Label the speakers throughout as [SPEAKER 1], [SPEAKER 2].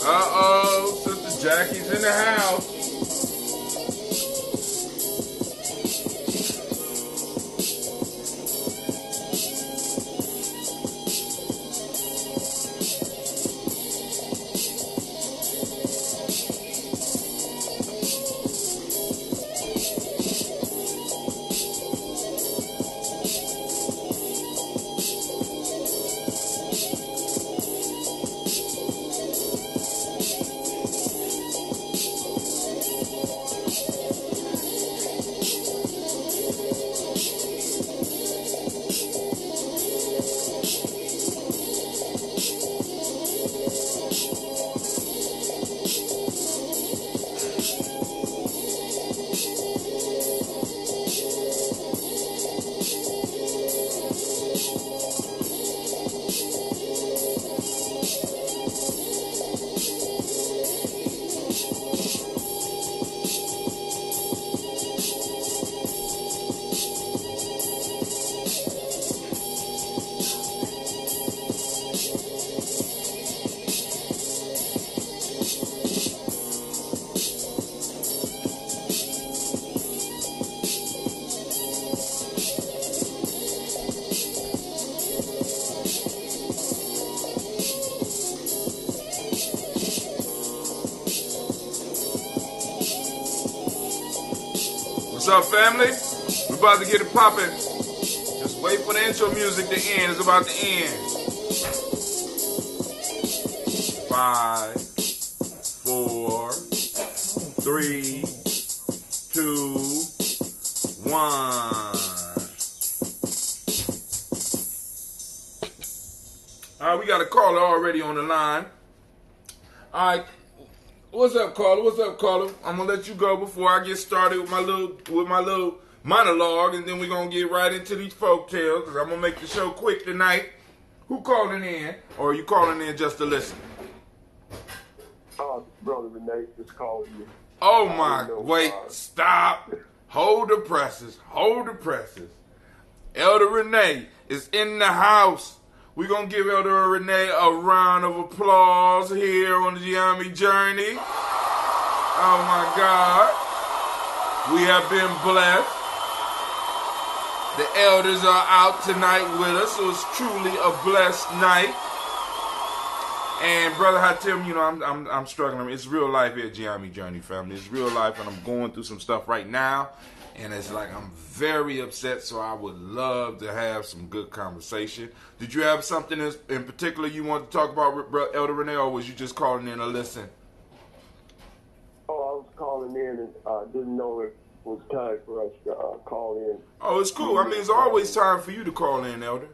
[SPEAKER 1] Uh-oh, Sister Jackie's in the house. What's up, family? We're about to get it popping. Just wait for the intro music to end. It's about to end. 5, 4, 3, 2, 1. All right, we got a caller already on the line. All right. What's up, caller? What's up, caller? I'm gonna let you go before I get started with my little monologue, and then we're gonna get right into these folk tales, because I'm gonna make the show quick tonight. Who calling in? Or are you calling in just to listen?
[SPEAKER 2] Brother Renee just calling you.
[SPEAKER 1] Oh my, wait, stop. Hold the presses. Hold the presses. Elder Renee is in the house. We're going to give Elder Renee a round of applause here on the Gye-Nyame journey. Oh my God. We have been blessed. The elders are out tonight with us, so it's truly a blessed night. And Brother Hatim, you know, I'm struggling. It's real life here at Gye-Nyame Journey, family. It's real life, and I'm going through some stuff right now. And it's like I'm very upset, so I would love to have some good conversation. Did you have something in particular you want to talk about, Elder Renee, or was you just calling in to listen?
[SPEAKER 2] Oh, I was calling in and didn't know it was time for us to call in.
[SPEAKER 1] Oh, it's cool. I mean, it's always time for you to call in, Elder.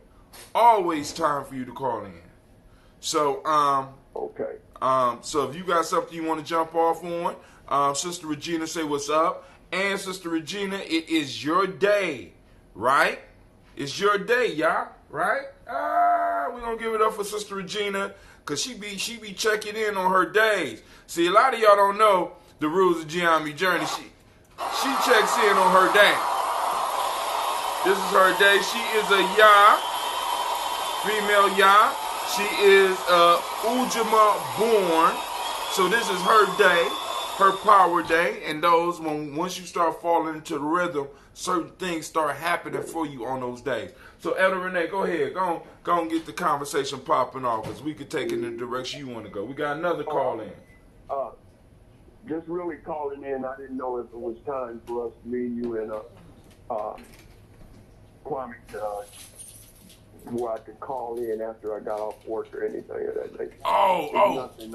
[SPEAKER 1] Always time for you to call in. So,
[SPEAKER 2] okay.
[SPEAKER 1] So if you got something you want to jump off on, Sister Regina, say what's up. And Sister Regina, it is your day, right? It's your day, y'all, right? right, we're gonna give it up for Sister Regina, cause she be checking in on her days. See, a lot of y'all don't know the rules of Gye-Nyame Journey. She checks in on her day. This is her day. She is a Ya, female Ya. She is Ujima born. So this is her day, her power day. And those, once you start falling into the rhythm, certain things start happening for you on those days. So Elder Renee, go ahead. Go on get the conversation popping off, because we could take it in the direction you want to go. We got another call in.
[SPEAKER 2] Just really calling in. I didn't know if it was time for us, me, you, and Kwame, where I could call in after I got off work or anything of that nature. Nothing,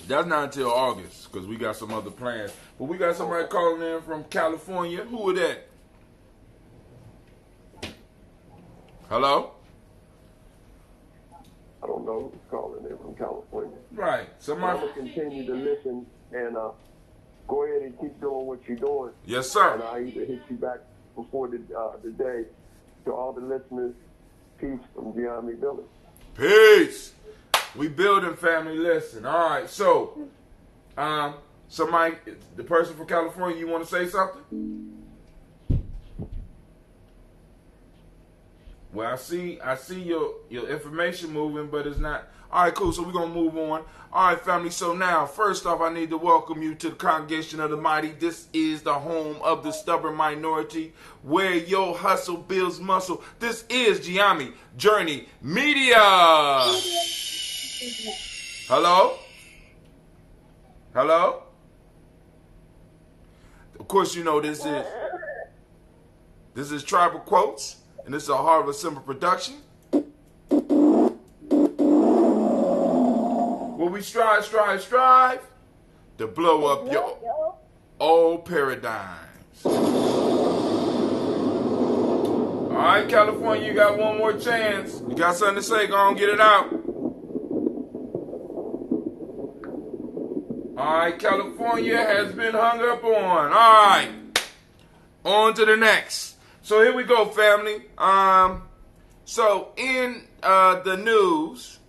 [SPEAKER 1] that's not until August, because we got some other plans. But we got somebody calling in from California. Who is that? Hello?
[SPEAKER 2] I don't know who's calling in from California.
[SPEAKER 1] Right.
[SPEAKER 2] Somebody. I'm going to continue to listen and go ahead and keep doing what you're doing.
[SPEAKER 1] Yes, sir.
[SPEAKER 2] And I'll either hit you back before the day. To all the listeners, peace from Gye-Nyame Village.
[SPEAKER 1] Peace. We building, family. Listen. All right. So, somebody, the person from California, you want to say something? Well, I see your information moving, but it's not. All right, cool. So we're going to move on. All right, family. So now, first off, I need to welcome you to the Congregation of the Mighty. This is the home of the stubborn minority, where your hustle builds muscle. This is Gye-Nyame Journey Media. Hello? Hello? Of course, you know this is Tribal Quotes, and this is a Heart of a Simple production. Where we strive to blow up your old paradigms. All right, California, you got one more chance. You got something to say, go on, get it out. All right, California has been hung up on. All right, on to the next. So here we go, family. So in the news,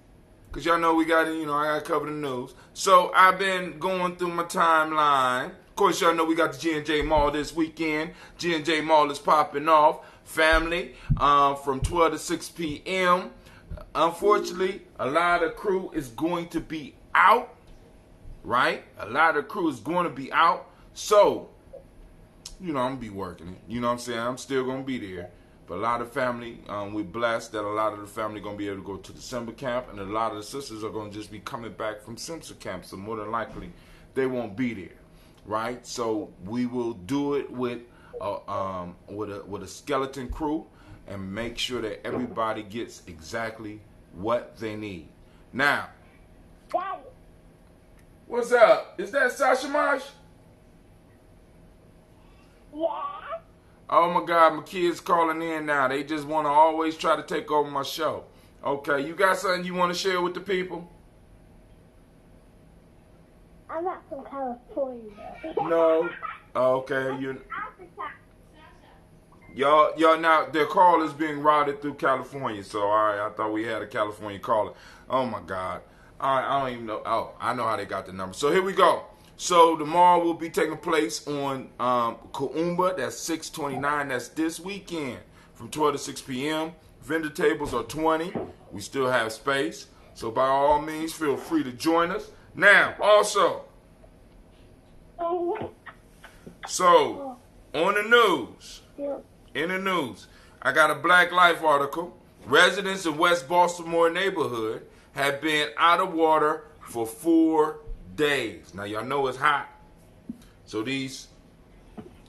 [SPEAKER 1] because y'all know we got to, I got to cover the news. So I've been going through my timeline. Of course, y'all know we got the G&J Mall this weekend. G&J Mall is popping off. Family, from 12 to 6 p.m. Unfortunately, a lot of crew is going to be out. Right? A lot of crew is going to be out. So, I'm going to be working it. You know what I'm saying? I'm still going to be there. But a lot of family, we're blessed that a lot of the family going to be able to go to December camp. And a lot of the sisters are going to just be coming back from Simpson camp. So more than likely, they won't be there. Right? So we will do it with a skeleton crew and make sure that everybody gets exactly what they need. Now, Daddy. What's up? Is that Sasha Marsh?
[SPEAKER 3] Yeah.
[SPEAKER 1] Oh my God, my kids calling in now. They just want to always try to take over my show. Okay, you got something you want to share with the people?
[SPEAKER 3] I'm not from California.
[SPEAKER 1] No. Okay, y'all now their call is being routed through California. So all right, I thought we had a California caller. Oh my God. All right, I don't even know. Oh, I know how they got the number. So here we go. So the mall will be taking place on Kuumba. That's 629. That's this weekend from 12 to 6 p.m. Vendor tables are 20. We still have space. So by all means, feel free to join us. Now, also, so on the news, in the news, I got a Black Life article. Residents in West Baltimore neighborhood have been out of water for 4 days. Now, y'all know it's hot. So these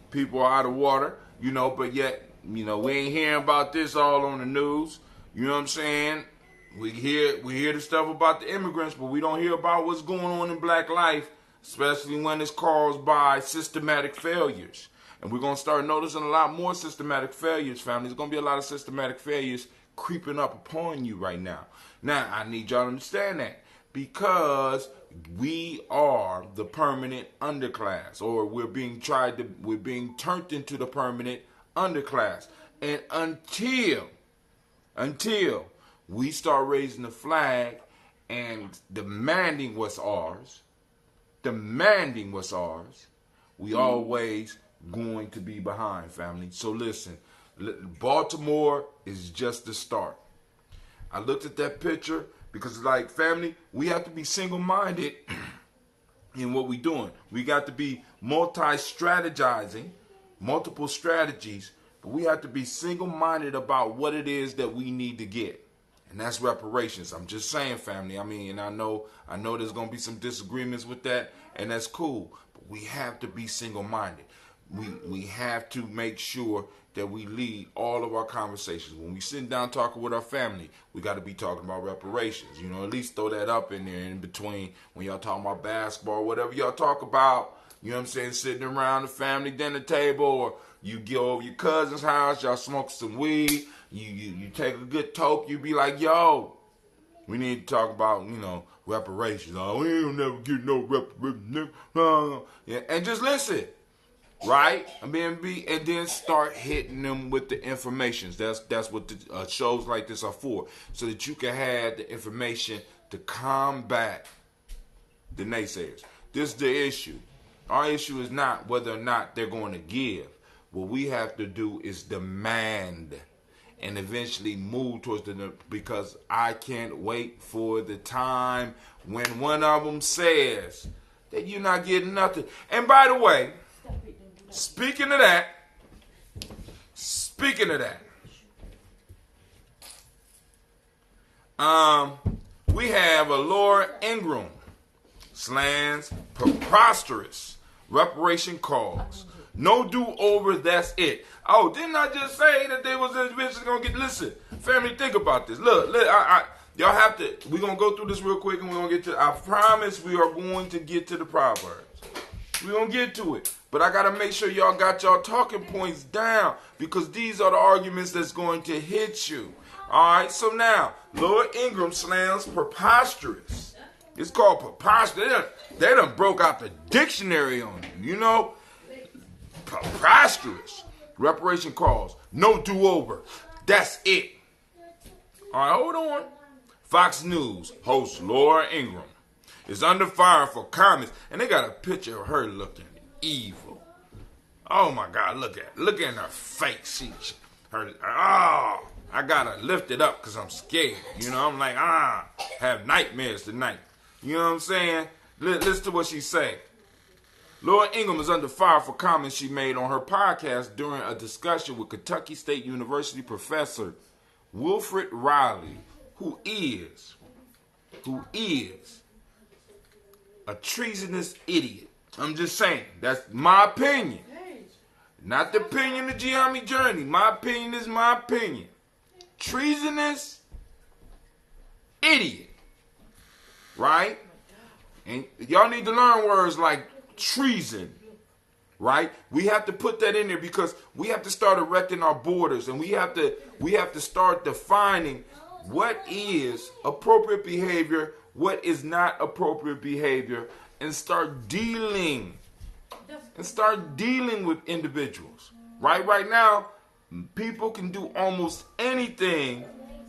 [SPEAKER 1] people are out of water, but yet, we ain't hearing about this all on the news. You know what I'm saying? We hear the stuff about the immigrants, but we don't hear about what's going on in Black life, especially when it's caused by systematic failures. And we're going to start noticing a lot more systematic failures, family. There's going to be a lot of systematic failures creeping up upon you right now. Now, I need y'all to understand that because we are the permanent underclass, or we're being turned into the permanent underclass. And until until we start raising the flag and demanding what's ours, we always going to be behind, family. So listen, Baltimore is just the start. I looked at that picture because, like, family, we have to be single-minded in what we're doing. We got to be multi-strategizing, multiple strategies, but we have to be single-minded about what it is that we need to get. And that's reparations. I'm just saying, family. I mean, and I know there's going to be some disagreements with that, and that's cool. But we have to be single-minded. We have to make sure that we lead all of our conversations. When we sit down talking with our family, we got to be talking about reparations. You know, at least throw that up in there in between when y'all talking about basketball, whatever y'all talk about. You know what I'm saying? Sitting around the family dinner table, or you go over your cousin's house, y'all smoke some weed. You take a good toke, you be like, yo, we need to talk about, you know, reparations. Oh, we don't never get no reparations. Yeah, and just listen, right? And then start hitting them with the information. That's what the shows like this are for, so that you can have the information to combat the naysayers. This is the issue. Our issue is not whether or not they're going to give. What we have to do is demand and eventually move towards because I can't wait for the time when one of them says that you're not getting nothing. And by the way, speaking of that, we have a Laura Ingram slams preposterous reparation calls. No do-over, that's it. Oh, didn't I just say that they was eventually going to get... Listen, family, think about this. Look, y'all have to... We're going to go through this real quick and we're going to get to... I promise we are going to get to the Proverbs. We're going to get to it. But I got to make sure y'all got y'all talking points down, because these are the arguments that's going to hit you. All right, so now, Laura Ingram slams preposterous. It's called preposterous. They done broke out the dictionary on you, you know? Preposterous. Reparation calls. No do-over. That's it. All right, hold on. Fox News host Laura Ingram is under fire for comments, and they got a picture of her looking evil. Oh my God, look at her face. I gotta lift it up because I'm scared. You know, I'm like, have nightmares tonight. You know what I'm saying? Listen to what she say. Laura Ingram is under fire for comments she made on her podcast during a discussion with Kentucky State University professor Wilfred Riley, who is a treasonous idiot. I'm just saying, that's my opinion. Not the opinion of Gye-Nyame Journey. My opinion is my opinion. Treasonous idiot. Right? And y'all need to learn words like treason. Right? We have to put that in there because we have to start erecting our borders, and we have to start defining what is appropriate behavior, what is not appropriate behavior, and start dealing with individuals. Right now, people can do almost anything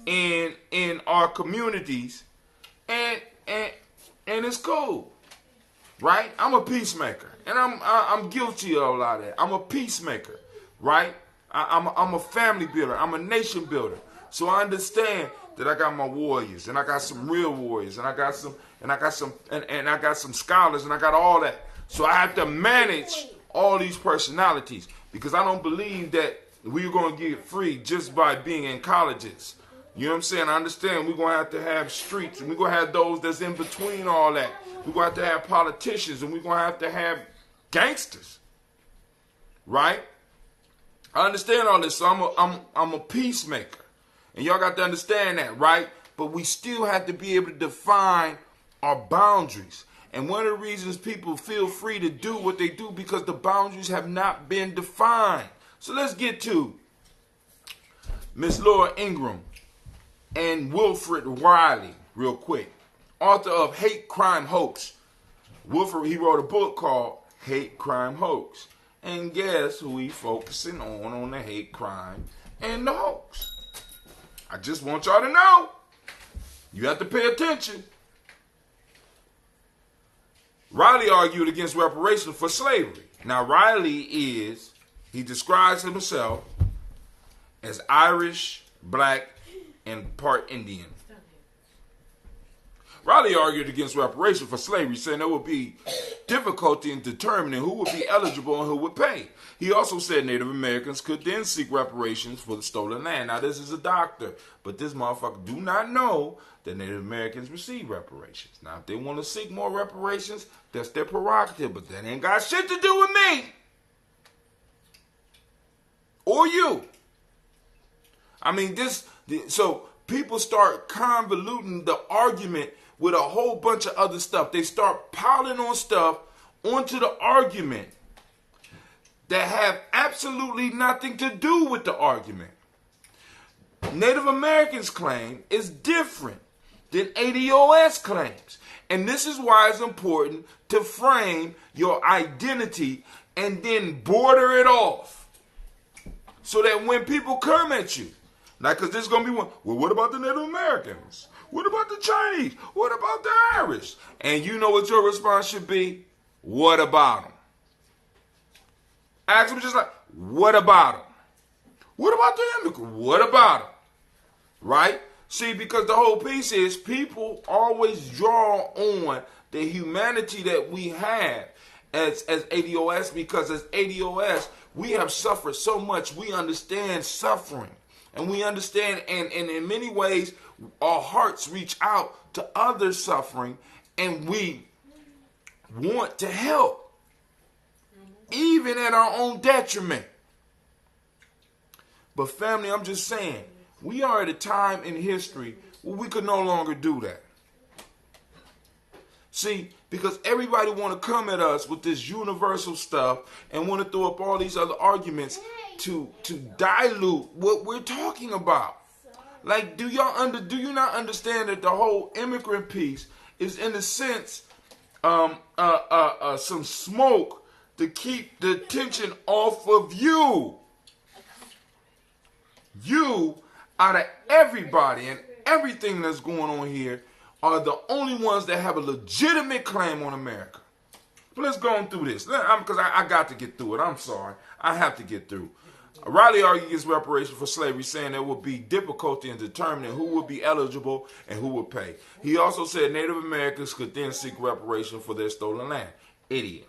[SPEAKER 1] in our communities, and it's cool. Right? I'm a peacemaker, and I'm guilty of a lot of that. I'm a peacemaker, right? I'm a family builder. I'm a nation builder. So I understand that I got my warriors, and I got some real warriors, and I got some scholars, and I got all that. So I have to manage all these personalities, because I don't believe that we're going to get free just by being in colleges. You know what I'm saying? I understand we're going to have streets, and we're going to have those that's in between all that. We're going to have politicians, and we're going to have gangsters. Right? I understand all this, so I'm a peacemaker. And y'all got to understand that, right? But we still have to be able to define our boundaries. And one of the reasons people feel free to do what they do, because the boundaries have not been defined. So let's get to Miss Laura Ingram and Wilfred Riley real quick. Author of Hate Crime Hoax. Wilfred, he wrote a book called Hate Crime Hoax. And guess who he focusing on the hate crime and the hoax? I just want y'all to know. You have to pay attention. Riley argued against reparations for slavery. Now, Riley he describes himself as Irish, black, and part Indian. Riley argued against reparations for slavery, saying there would be difficulty in determining who would be eligible and who would pay. He also said Native Americans could then seek reparations for the stolen land. Now, this is a doctor, but this motherfucker do not know that Native Americans receive reparations. Now, if they want to seek more reparations, that's their prerogative, but that ain't got shit to do with me or you. I mean, so people start convoluting the argument with a whole bunch of other stuff. They start piling on stuff onto the argument that have absolutely nothing to do with the argument. Native Americans' claim is different than ADOS claims. And this is why it's important to frame your identity and then border it off. So that when people come at you, like, because there's going to be one, well, what about the Native Americans? What about the Chinese? What about the Irish? And you know what your response should be? What about them? Ask them just like, what about them? What about the immigrants? What about them? Right? See, because the whole piece is people always draw on the humanity that we have as ADOS, because as ADOS, we have suffered so much. We understand suffering. And we understand, and in many ways, our hearts reach out to others suffering, and we want to help, even at our own detriment. But family, I'm just saying, we are at a time in history where we could no longer do that. See, because everybody want to come at us with this universal stuff and want to throw up all these other arguments to dilute what we're talking about. Like, do you not understand that the whole immigrant piece is, in a sense, some smoke to keep the attention off of you? You, out of everybody and everything that's going on here, are the only ones that have a legitimate claim on America. But let's go on through this, because I got to get through it. I'm sorry. I have to get through. Riley argued against reparations for slavery, saying there would be difficulty in determining who would be eligible and who would pay. He also said Native Americans could then seek reparation for their stolen land. Idiot.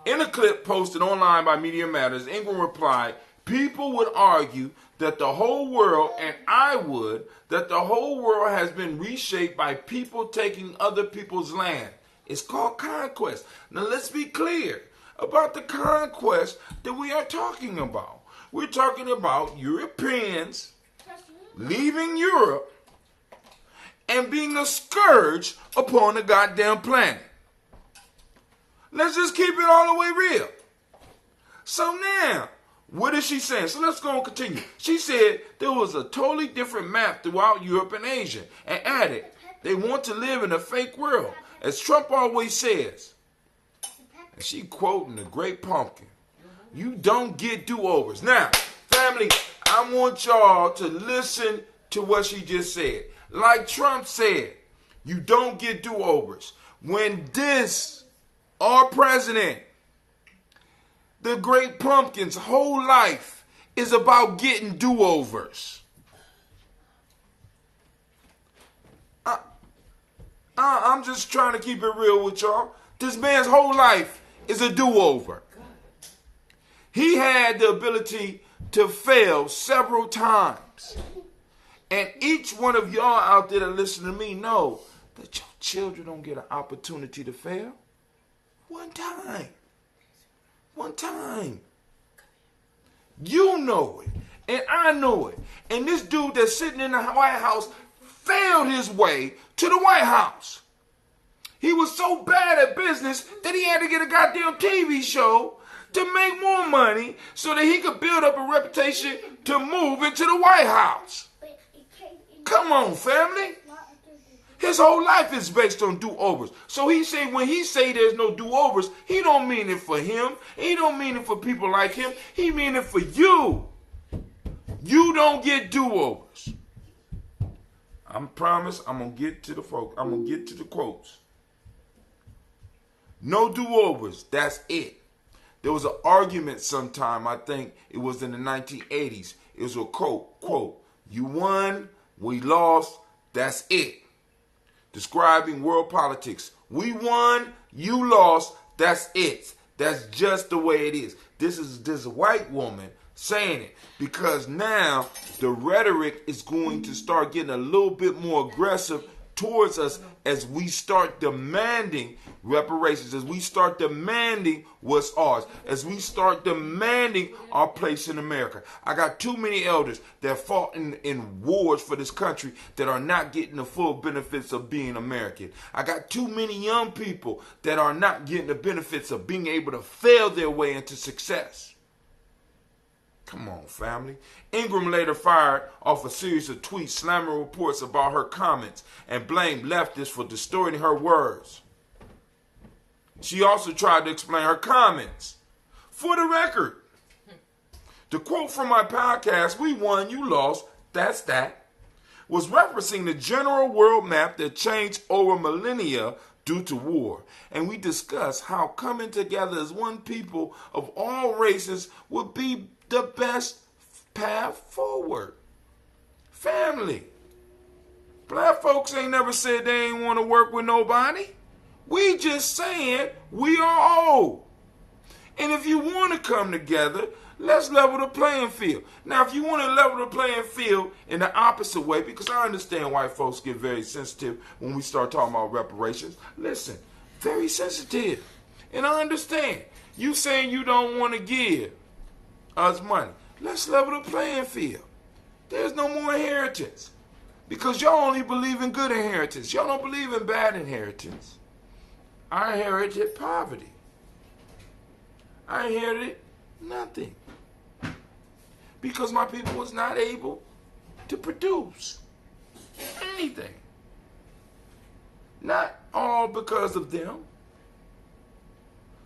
[SPEAKER 1] In a clip posted online by Media Matters, Ingram replied, people would argue that the whole world, and I would, that the whole world has been reshaped by people taking other people's land. It's called conquest. Now let's be clear about the conquest that we are talking about. We're talking about Europeans leaving Europe and being a scourge upon the goddamn planet. Let's just keep it all the way real. So now, what is she saying? So let's go and continue. She said there was a totally different map throughout Europe and Asia, and added, they want to live in a fake world, as Trump always says. And she quoting the Great Pumpkin. You don't get do-overs. Now, family, I want y'all to listen to what she just said. Like Trump said, you don't get do-overs. When this, our president, the Great Pumpkin's whole life is about getting do-overs. I'm just trying to keep it real with y'all. This man's whole life is a do-over. He had the ability to fail several times. And each one of y'all out there that listen to me know that your children don't get an opportunity to fail. One time. One time. You know it. And I know it. And this dude that's sitting in the White House failed his way to the White House. He was so bad at business that he had to get a goddamn TV show to make more money so that he could build up a reputation to move into the White House. Come on, family. His whole life is based on do-overs. So he say when he say there's no do-overs, he don't mean it for him. He don't mean it for people like him. He mean it for you. You don't get do-overs. I promise I'm going to get to the folk. I'm going to get to the quotes. No do-overs. That's it. There was an argument sometime, I think it was in the 1980s. It was a quote, you won, we lost, that's it. Describing world politics. We won, you lost, that's it. That's just the way it is. This is this white woman saying it because now the rhetoric is going to start getting a little bit more aggressive towards us as we start demanding reparations, as we start demanding what's ours, as we start demanding our place in America. I got too many elders that fought in wars for this country that are not getting the full benefits of being American. I got too many young people that are not getting the benefits of being able to fail their way into success. Come on, family. Ingram later fired off a series of tweets slamming reports about her comments and blamed leftists for distorting her words. She also tried to explain her comments. For the record, the quote from my podcast, "We won, you lost, that's that," was referencing the general world map that changed over millennia due to war. And we discussed how coming together as one people of all races would be the best path forward. Family. Black folks ain't never said they ain't want to work with nobody. We just saying we are old. And if you want to come together, let's level the playing field. Now, if you want to level the playing field in the opposite way, because I understand white folks get very sensitive when we start talking about reparations. Listen, very sensitive. And I understand. You saying you don't want to give us money. Let's level the playing field. There's no more inheritance. Because y'all only believe in good inheritance. Y'all don't believe in bad inheritance. I inherited poverty. I inherited nothing. Because my people was not able to produce anything. Not all because of them.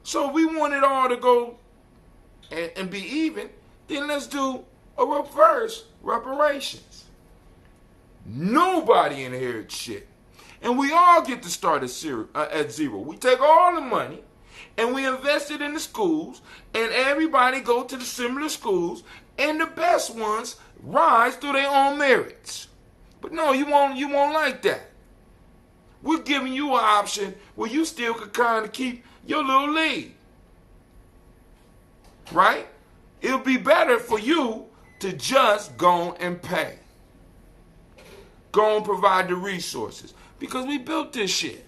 [SPEAKER 1] So we want it all to go and be even, then let's do a reverse reparations. Nobody inherits shit. And we all get to start at zero. We take all the money and we invest it in the schools, and everybody go to the similar schools, and the best ones rise through their own merits. But no, you won't like that. We're giving you an option where you still could kind of keep your little lead. Right? It'll be better for you to just go and pay. Go and provide the resources. Because we built this shit.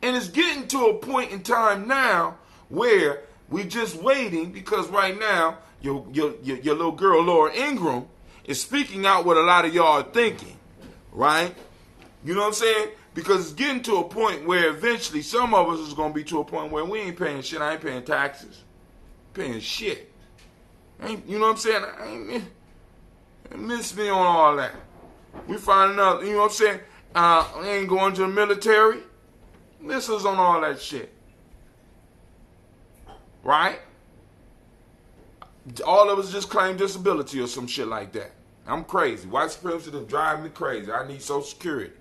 [SPEAKER 1] And it's getting to a point in time now where we're just waiting, because right now your little girl Laura Ingram is speaking out what a lot of y'all are thinking. Right? You know what I'm saying? Because it's getting to a point where eventually some of us is going to be to a point where we ain't paying shit. I ain't paying taxes. Paying shit. You know what I'm saying? I miss me on all that. We find out, you know what I'm saying? I ain't going to the military. Miss us on all that shit. Right? All of us just claim disability or some shit like that. I'm crazy. White supremacy done drive me crazy. I need Social Security.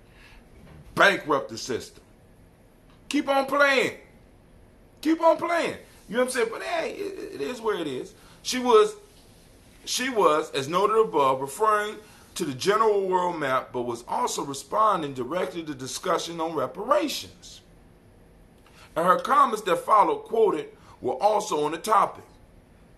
[SPEAKER 1] Bankrupt the system. Keep on playing. Keep on playing. You know what I'm saying? But hey, it is where it is. She was, as noted above, referring to the general world map, but was also responding directly to discussion on reparations. And her comments that followed, quoted, were also on the topic.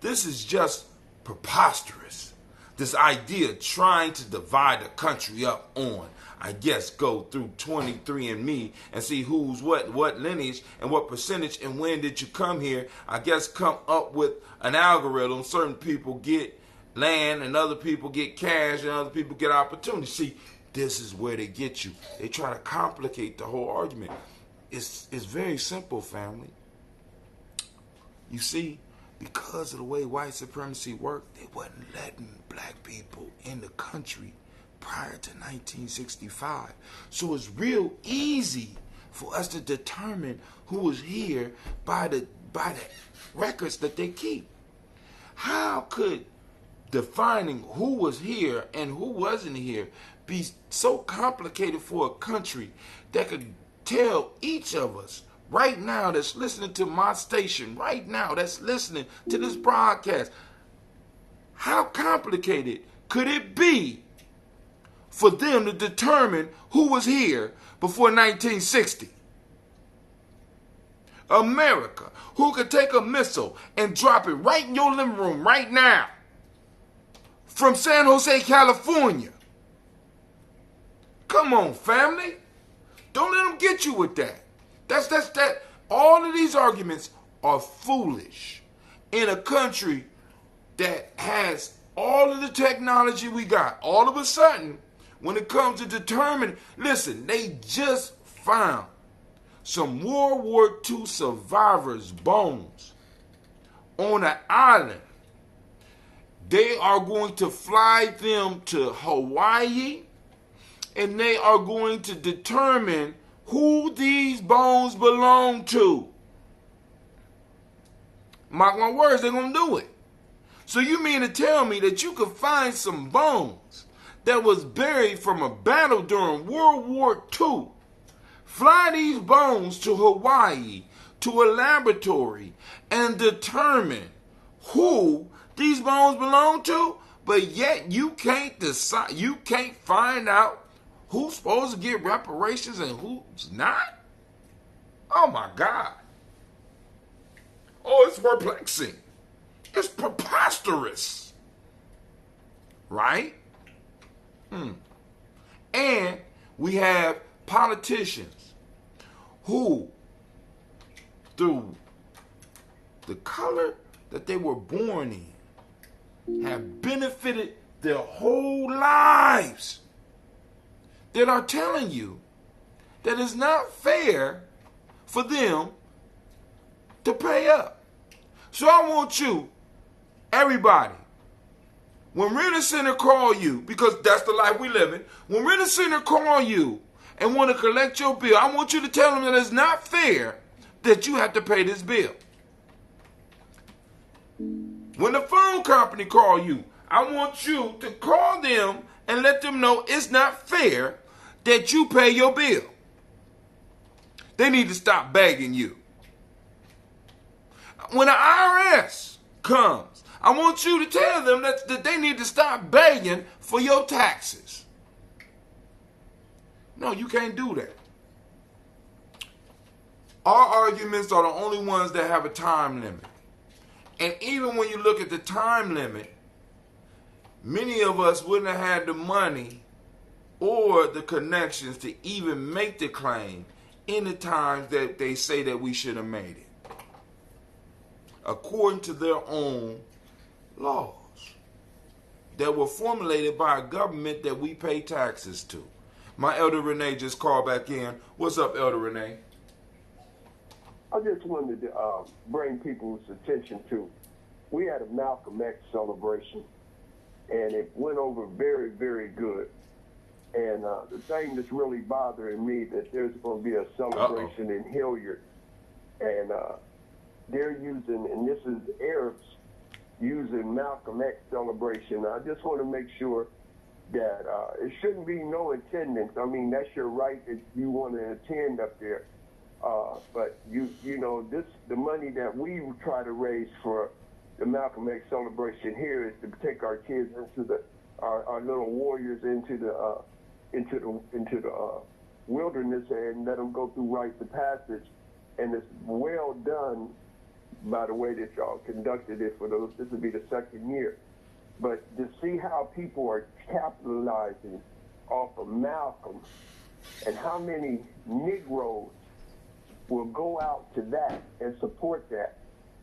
[SPEAKER 1] This is just preposterous. This idea of trying to divide the country up on, I guess, go through 23andMe and see who's what lineage and what percentage and when did you come here. I guess come up with an algorithm. Certain people get land and other people get cash and other people get opportunity. See, this is where they get you. They try to complicate the whole argument. It's very simple, family. You see, because of the way white supremacy worked, they wasn't letting black people in the country prior to 1965. So it's real easy for us to determine who was here by the records that they keep. How could defining who was here and who wasn't here be so complicated for a country that could tell each of us right now that's listening to my station, right now that's listening to this broadcast, how complicated could it be for them to determine who was here before 1960? America, who could take a missile and drop it right in your living room right now from San Jose, California. Come on, family. Don't let them get you with that. That's that. All of these arguments are foolish in a country that has all of the technology we got. All of a sudden, when it comes to determining, listen, they just found some World War II survivors' bones on an island. They are going to fly them to Hawaii, and they are going to determine who these bones belong to. Mark my words, they're going to do it. So you mean to tell me that you could find some bones that was buried from a battle during World War II, fly these bones to Hawaii, to a laboratory, and determine who these bones belong to, but yet you can't decide, you can't find out who's supposed to get reparations and who's not? Oh my God. Oh, it's perplexing. It's preposterous. Right? And we have politicians who, through the color that they were born in, have benefited their whole lives, that are telling you that it's not fair for them to pay up. So I want you, everybody, when Rent Center call you, because that's the life we live in, when Rent Center call you and want to collect your bill, I want you to tell them that it's not fair that you have to pay this bill. When the phone company call you, I want you to call them and let them know it's not fair that you pay your bill. They need to stop begging you. When the IRS comes, I want you to tell them that they need to stop begging for your taxes. No, you can't do that. Our arguments are the only ones that have a time limit. And even when you look at the time limit, many of us wouldn't have had the money or the connections to even make the claim in the times that they say that we should have made it, according to their own laws that were formulated by a government that we pay taxes to. My Elder Renee just called back in. What's up, Elder Renee?
[SPEAKER 2] I just wanted to bring people's attention to, we had a Malcolm X celebration, and it went over very, very good. And the thing that's really bothering me, that there's going to be a celebration in Hilliard, and they're using, and this is Arabs using Malcolm X celebration. I just want to make sure that it shouldn't be no attendance. I mean, that's your right if you want to attend up there. But you know, the money that we try to raise for the Malcolm X celebration here is to take our kids into our little warriors into the wilderness and let them go through rites of passage. And it's well done by the way that y'all conducted it this will be the second year. But to see how people are capitalizing off of Malcolm and how many Negroes will go out to that and support that,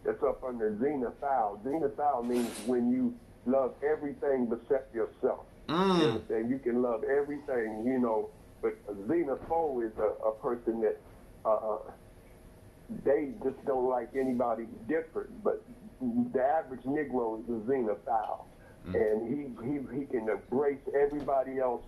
[SPEAKER 2] that's up under xenophile. Xenophile means when you love everything except yourself. You understand? You can love everything, you know, but a xenophobe is a person that they just don't like anybody different. But the average Negro is a xenophile, and he can embrace everybody else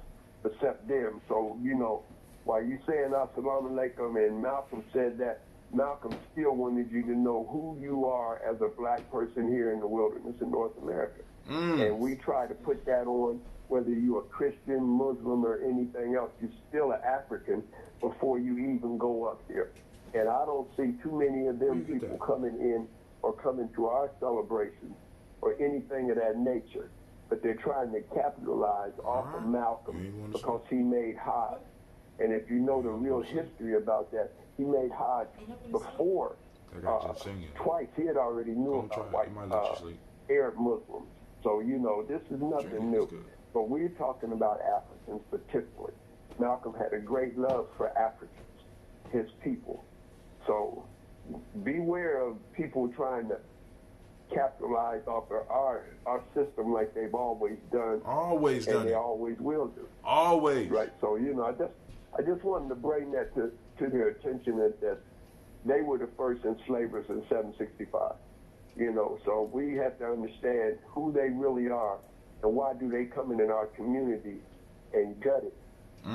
[SPEAKER 2] except them. So, you know, while you saying Assalamu alaikum, and Malcolm said that, Malcolm still wanted you to know who you are as a black person here in the wilderness in North America. And we try to put that on, whether you're a Christian, Muslim, or anything else, you're still an African before you even go up there. And I don't see too many of them people coming in or coming to our celebrations or anything of that nature. But they're trying to capitalize off of Malcolm because he made Hajj. And if you know the real history about that, he made Hajj before twice. He had already knew about white Arab Muslims. So, you know, this is nothing new. But we're talking about Africans particularly. Malcolm had a great love for Africans, his people. So beware of people trying to capitalize off of our system like they've always done.
[SPEAKER 1] Always done.
[SPEAKER 2] And they always will do.
[SPEAKER 1] Always.
[SPEAKER 2] Right. So, you know, I just wanted to bring that to their attention that they were the first enslavers in 765. You know, so we have to understand who they really are and why do they come in our community and gut it,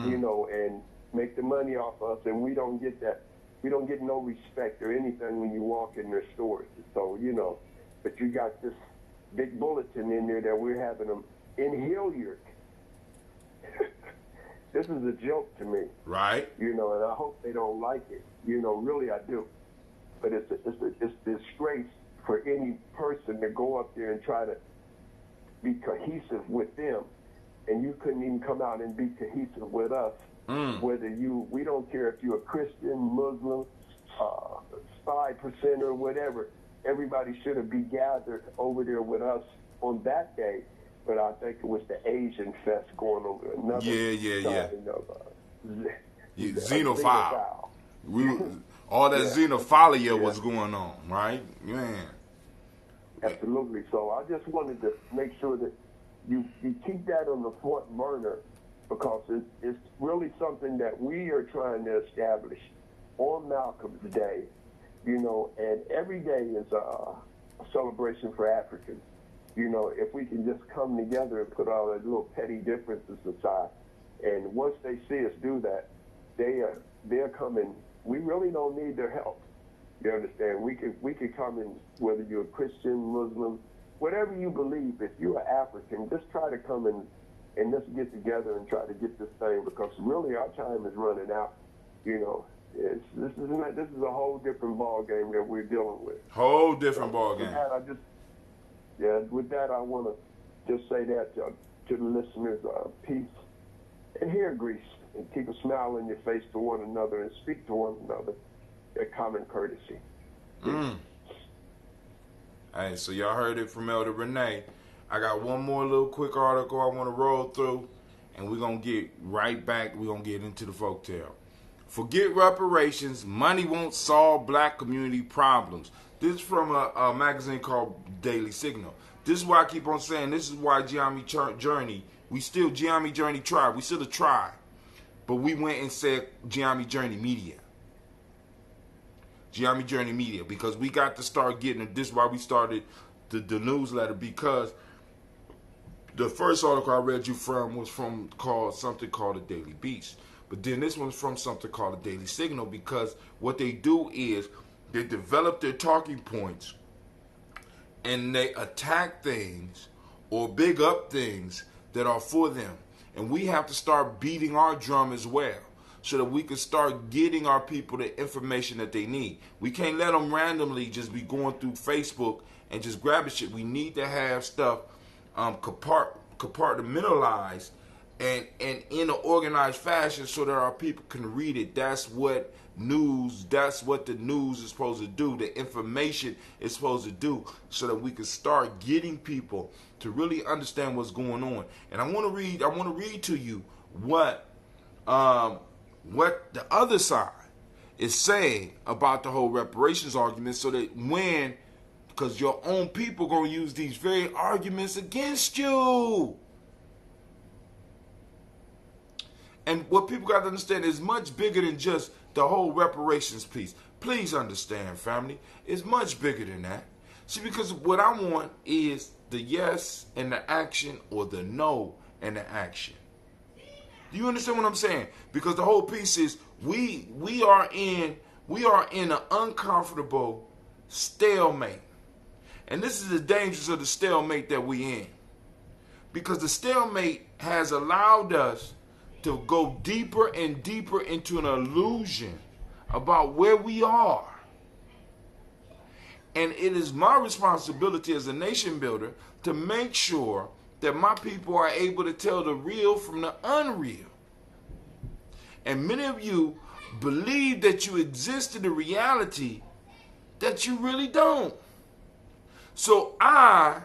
[SPEAKER 2] you know, and make the money off us, and we don't get that. We don't get no respect or anything when you walk in their stores. So, you know, but you got this big bulletin in there that we're having them in Hilliard. This is a joke to me.
[SPEAKER 1] Right.
[SPEAKER 2] You know, and I hope they don't like it. You know, really I do. But it's a disgrace for any person to go up there and try to be cohesive with them, and you couldn't even come out and be cohesive with us. Whether we don't care if you're a Christian, Muslim, 5% or whatever. Everybody should have been gathered over there with us on that day. But I think it was the Asian fest going over another side of
[SPEAKER 1] xenophile. All that xenophilia was going on, right? Man.
[SPEAKER 2] Absolutely. So I just wanted to make sure that you keep that on the front burner, because it's really something that we are trying to establish on Malcolm's Day, you know, and every day is a celebration for Africans. You know, if we can just come together and put all those little petty differences aside, and once they see us do that, they're coming. We really don't need their help. You understand? We could come in, whether you're a Christian, Muslim, whatever you believe. If you're an African, just try to come in and let's get together and try to get this thing, because really our time is running out. You know, this is a whole different ball game that we're dealing with.
[SPEAKER 1] Whole different ball game.
[SPEAKER 2] With that, I want to just say that to the listeners, peace and hair grease, and keep a smile on your face to one another and speak to one another at common courtesy.
[SPEAKER 1] Hey, so y'all heard it from Elder Renee. I got one more little quick article I want to roll through, and we're going to get right back. We're going to get into the folktale. Forget reparations. Money won't solve black community problems. This is from a magazine called Daily Signal. This is why I keep on saying, this is why Gye-Nyame Journey, Gye-Nyame Journey tribe. We still a tribe. But we went and said Gye-Nyame Journey Media. Gye-Nyame Journey Media. Because we got to start getting it. This is why we started the newsletter, because the first article I read you from was called the Daily Beast. But then this one's from something called the Daily Signal, because what they do is they develop their talking points and they attack things or big up things that are for them. And we have to start beating our drum as well, so that we can start getting our people the information that they need. We can't let them randomly just be going through Facebook and just grabbing shit. We need to have stuff compartmentalized and in an organized fashion, so that our people can read it. That's what the news is supposed to do. The information is supposed to do, so that we can start getting people to really understand what's going on. And I want to read to you what the other side is saying about the whole reparations argument, so that because your own people going to use these very arguments against you. And what people got to understand is much bigger than just the whole reparations piece. Please understand, family. It's much bigger than that. See, because what I want is the yes and the action, or the no and the action. Do you understand what I'm saying? Because the whole piece is we are in an uncomfortable stalemate. And this is the dangers of the stalemate that we in. because the stalemate has allowed us to go deeper and deeper into an illusion about where we are. And it is my responsibility as a nation builder to make sure that my people are able to tell the real from the unreal. And many of you believe that you exist in the reality that you really don't. So I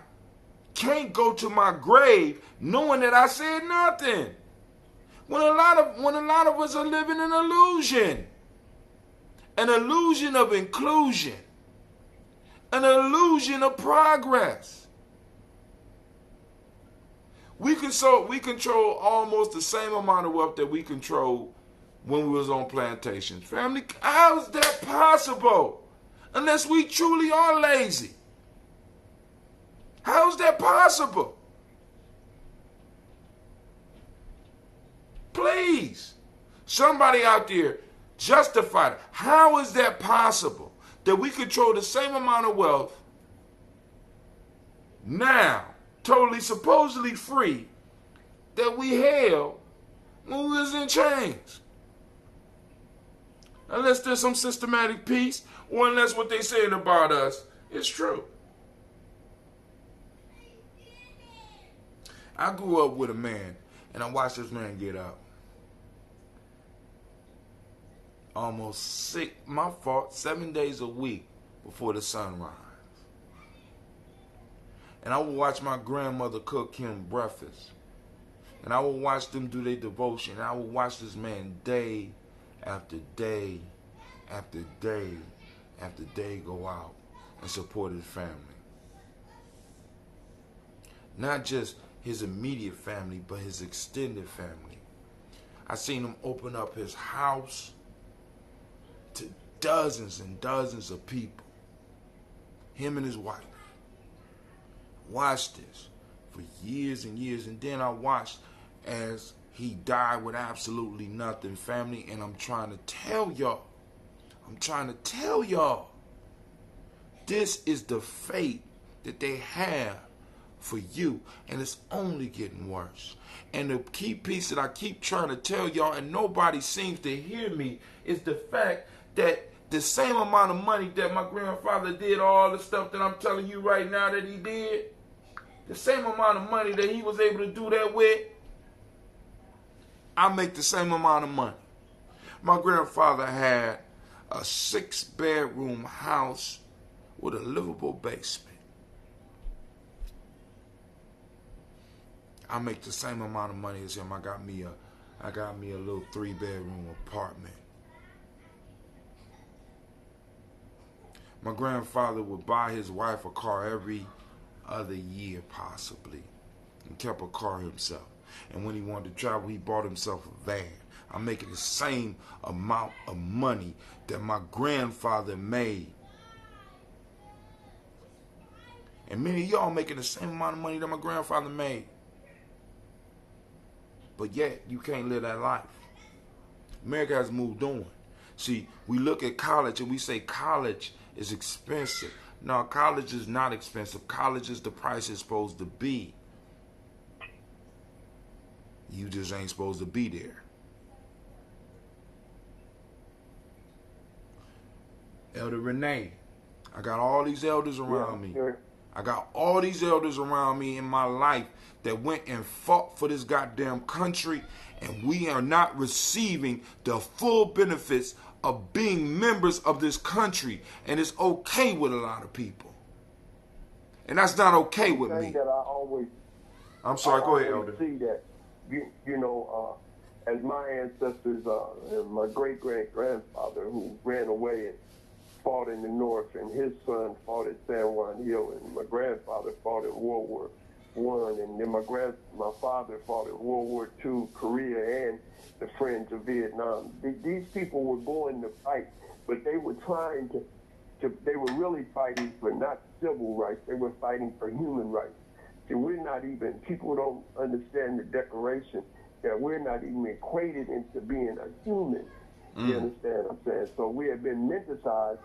[SPEAKER 1] can't go to my grave knowing that I said nothing. When a lot of us are living an illusion of inclusion, an illusion of progress. We control almost the same amount of wealth that we controlled when we was on plantations. Family, how is that possible? Unless we truly are lazy. How is that possible? Please, somebody out there, justify it. How is that possible that we control the same amount of wealth now, totally supposedly free, that we held when we was in chains? Unless there's some systematic piece, or unless what they're saying about us is true. I grew up with a man, and I watched this man get up. Almost 7 days a week before the sunrise. And I would watch my grandmother cook him breakfast. And I would watch them do their devotion. And I would watch this man day after day after day after day go out and support his family. Not just his immediate family, but his extended family. I seen him open up his house to dozens and dozens of people. Him and his wife. Watched this for years and years, and then I watched as he died with absolutely nothing, family. And I'm trying to tell y'all, this is the fate that they have for you, and it's only getting worse. And the key piece that I keep trying to tell y'all, and nobody seems to hear me, is the fact that the same amount of money that my grandfather did all the stuff that I'm telling you right now that he did, the same amount of money that he was able to do that with, I make the same amount of money. My grandfather had a 6-bedroom house with a livable basement. I make the same amount of money as him. I got me a little 3-bedroom apartment. My grandfather would buy his wife a car every other year, possibly, and kept a car himself. And when he wanted to travel, he bought himself a van. I'm making the same amount of money that my grandfather made. And many of y'all making the same amount of money that my grandfather made. But yet, you can't live that life. America has moved on. See, we look at college and we say college is expensive. No, college is not expensive. College is the price it's supposed to be. You just ain't supposed to be there. Elder Renee, I got all these elders around me. I got all these elders around me in my life that went and fought for this goddamn country, and we are not receiving the full benefits of being members of this country, and it's okay with a lot of people. And that's not okay with me. I'm sorry, go ahead, Elder.
[SPEAKER 2] See that, as my ancestors, and my great-great-grandfather who ran away and fought in the North, and his son fought at San Juan Hill, and my grandfather fought in World War I, and then my father fought in World War II, Korea, and the French of Vietnam. These people were going to fight, but they were trying they were really fighting for not civil rights, they were fighting for human rights. See, people don't understand the declaration that we're not even equated into being a human. You understand what I'm saying? So we have been mentalized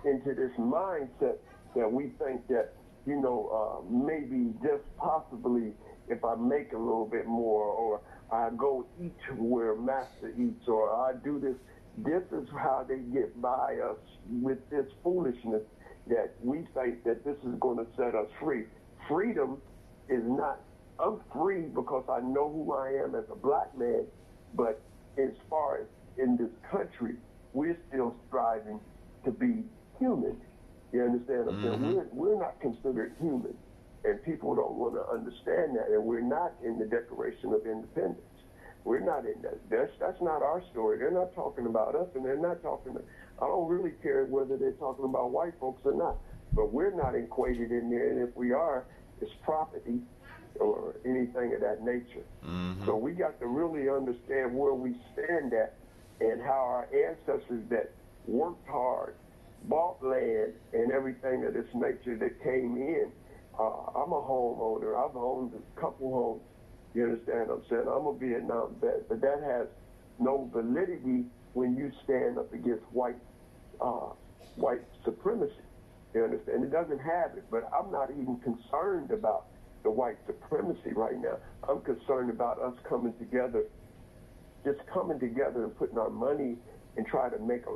[SPEAKER 2] into this mindset that we think that, maybe just possibly if I make a little bit more, or I go eat where master eats, or I do this. This is how they get by us with this foolishness that we think that this is going to set us free. Freedom is not, I'm free because I know who I am as a black man, but as far as in this country, we're still striving to be human. You understand what I'm saying? We're not considered human, and people don't want to understand that, and we're not in the Declaration of Independence. We're not in that. That's not our story. They're not talking about us, and they're not talking. I don't really care whether they're talking about white folks or not, but we're not equated in there, and if we are, it's property or anything of that nature. So we got to really understand where we stand at and how our ancestors that worked hard, bought land, and everything of this nature that came in. I'm a homeowner. I've owned a couple homes. You understand what I'm saying? I'm a Vietnam vet, but that has no validity when you stand up against white supremacy. You understand? It doesn't have it, but I'm not even concerned about the white supremacy right now. I'm concerned about us coming together, just coming together and putting our money and try to make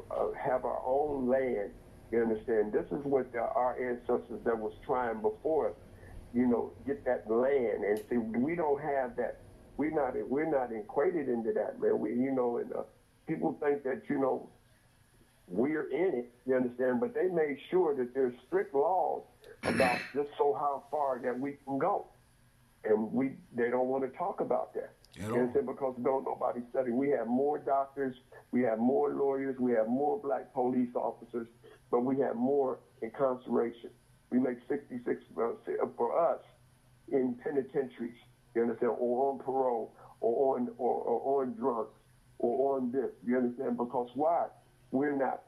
[SPEAKER 2] have our own land. You understand? This is what our ancestors that was trying before us, get that land. And see, we don't have that. We're not equated into that, man. And people think that, we're in it, you understand? But they made sure that there's strict laws about just how far that we can go. And they don't want to talk about that. You understand? Because nobody study. We have more doctors, we have more lawyers, we have more black police officers, but we have more incarceration. We make 66 for us in penitentiaries, you understand, or on parole, or on drugs, or on this. You understand? Because why? We're not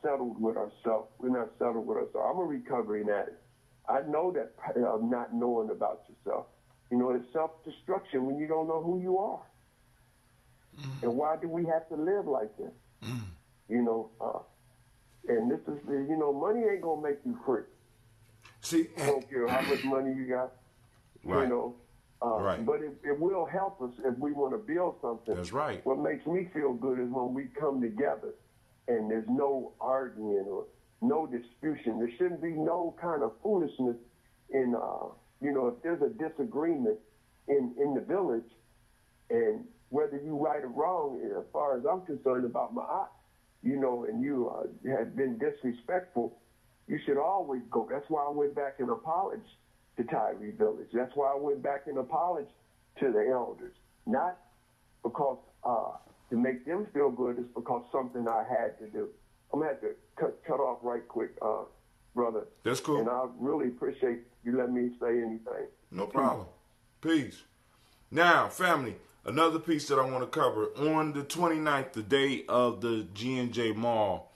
[SPEAKER 2] settled with ourselves. We're not settled with ourselves. I'm a recovering addict. I know that not knowing about yourself. It's self-destruction when you don't know who you are. And why do we have to live like this? And this is, money ain't gonna make you free.
[SPEAKER 1] See,
[SPEAKER 2] I don't care how much money you got.
[SPEAKER 1] Right.
[SPEAKER 2] Right. But it will help us if we want to build something.
[SPEAKER 1] That's right.
[SPEAKER 2] What makes me feel good is when we come together and there's no arguing or no disputation. There shouldn't be no kind of foolishness in, if there's a disagreement in the village, and whether you right or wrong, as far as I'm concerned about my aunt, and you have been disrespectful, you should always go. That's why I went back and apologized to Tyree Village. That's why I went back and apologized to the elders. Not because to make them feel good, it's because something I had to do. I'm going to have to cut off right quick, brother.
[SPEAKER 1] That's cool.
[SPEAKER 2] And I really appreciate you letting me say anything.
[SPEAKER 1] No problem. Peace. Now, family, another piece that I want to cover. On the 29th, the day of the G&J Mall,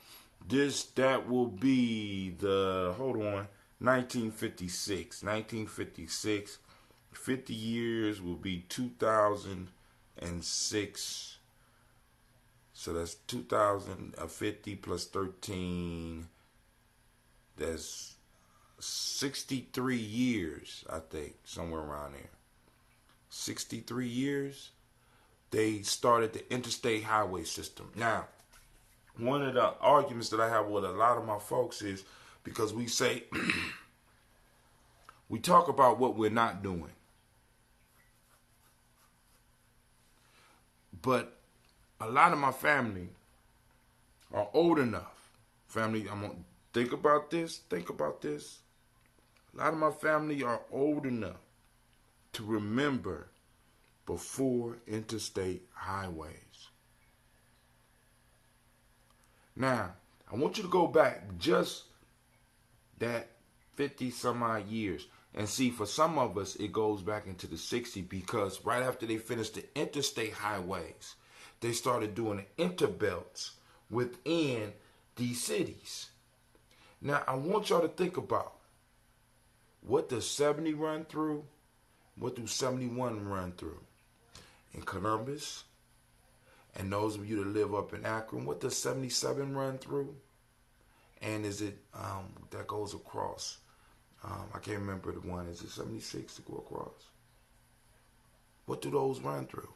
[SPEAKER 1] that will be 1956. 1956. 50 years will be 2006. So that's 2050 plus 13. That's 63 years, I think, somewhere around there. 63 years. They started the interstate highway system. Now, one of the arguments that I have with a lot of my folks is because we say, we talk about what we're not doing. But a lot of my family are old enough. Family, I'm going to think about this. A lot of my family are old enough to remember before interstate highways. Now, I want you to go back just that 50 some odd years and see, for some of us it goes back into the 60s, because right after they finished the interstate highways, they started doing the interbelts within these cities. Now, I want y'all to think about, what does 70 run through? What do 71 run through? In Columbus, and those of you that live up in Akron, what does 77 run through? And is it, that goes across? I can't remember the one. Is it 76 to go across? What do those run through?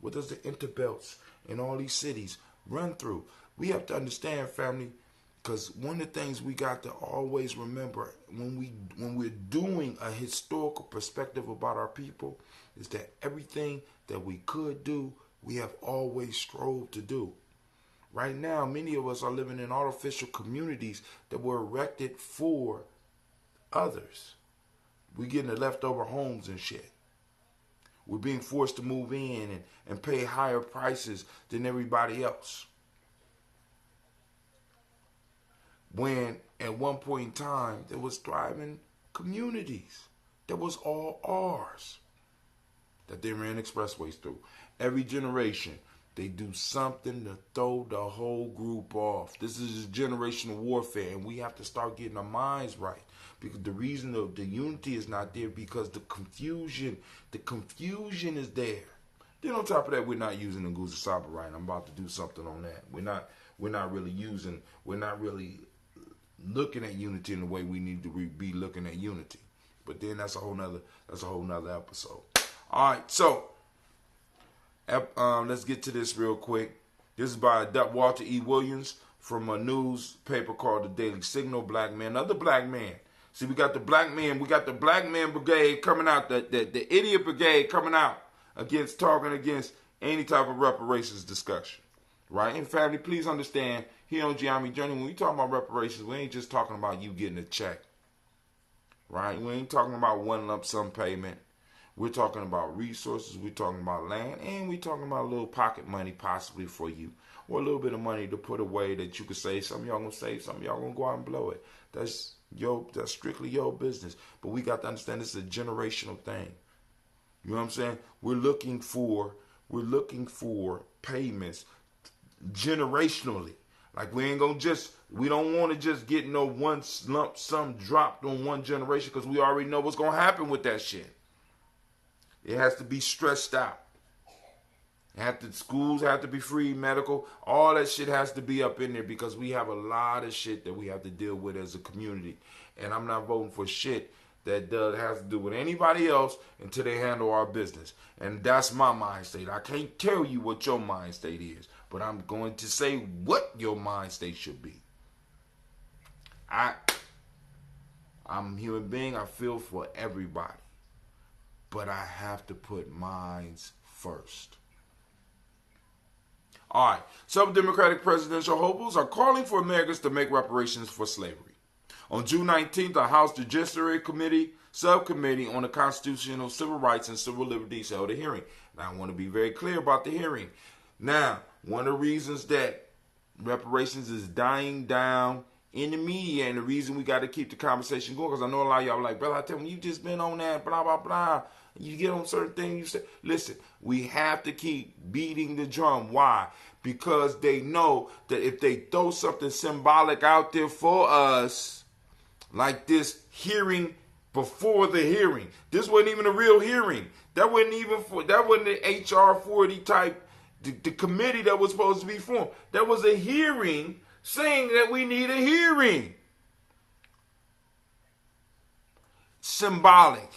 [SPEAKER 1] What does the interbelts in all these cities run through? We have to understand, family, because one of the things we got to always remember when we're doing a historical perspective about our people is that everything that we could do, we have always strove to do. Right now, many of us are living in artificial communities that were erected for others. We're getting the leftover homes and shit. We're being forced to move in and pay higher prices than everybody else. When at one point in time, there was thriving communities that was all ours, that they ran expressways through. Every generation, they do something to throw the whole group off. This is generational warfare, and we have to start getting our minds right. Because the reason the unity is not there because the confusion is there. Then on top of that, we're not using the Nguza Saba right. I'm about to do something on that. We're not really looking at unity in the way we need to be looking at unity. But then that's a whole nother episode. All right, so let's get to this real quick. This is by Walter E. Williams from a newspaper called The Daily Signal. Black man, another black man. See, we got the black man brigade coming out, the idiot brigade coming out talking against any type of reparations discussion. Right? And family, please understand, here on Gye-Nyame Journey, when we talk about reparations, we ain't just talking about you getting a check. Right? We ain't talking about one lump sum payment. We're talking about resources, we're talking about land, and we're talking about a little pocket money possibly for you. Or a little bit of money to put away that you could save. Some of y'all gonna save, some of y'all gonna go out and blow it. That's strictly your business. But we got to understand this is a generational thing. You know what I'm saying? We're looking for payments generationally. Like we don't want to just get no one lump sum dropped on one generation because we already know what's gonna happen with that shit. It has to be stretched out. Schools have to be free, medical, all that shit has to be up in there because we have a lot of shit that we have to deal with as a community. And I'm not voting for shit that has to do with anybody else until they handle our business. And that's my mind state. I can't tell you what your mind state is, but I'm going to say what your mind state should be. I'm a human being. I feel for everybody. But I have to put minds first. All right. Some Democratic presidential hopefuls are calling for Americans to make reparations for slavery. On June 19th, the House Judiciary Committee Subcommittee on the Constitutional Civil Rights and Civil Liberties held a hearing. Now, I want to be very clear about the hearing. Now, one of the reasons that reparations is dying down in the media and the reason we got to keep the conversation going, because I know a lot of y'all are like, brother, I tell you, you just been on that, blah, blah, blah. You get on certain things, you say, listen, we have to keep beating the drum. Why? Because they know that if they throw something symbolic out there for us, like this hearing before the hearing, this wasn't even a real hearing. That wasn't the HR 40 type, the committee that was supposed to be formed. That was a hearing saying that we need a hearing. Symbolic.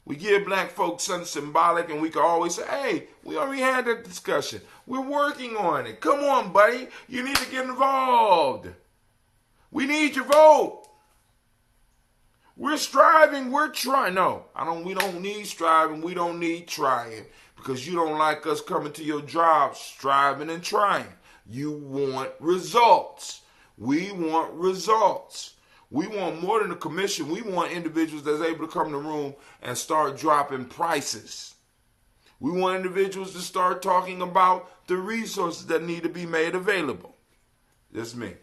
[SPEAKER 1] We give black folks something symbolic and we can always say, hey, we already had that discussion. We're working on it. Come on, buddy. You need to get involved. We need your vote. We're striving. We're trying. No, we don't need striving. We don't need trying because you don't like us coming to your job striving and trying. You want results. We want results. We want more than a commission. We want individuals that's able to come in the room and start dropping prices. We want individuals to start talking about the resources that need to be made available. That's me.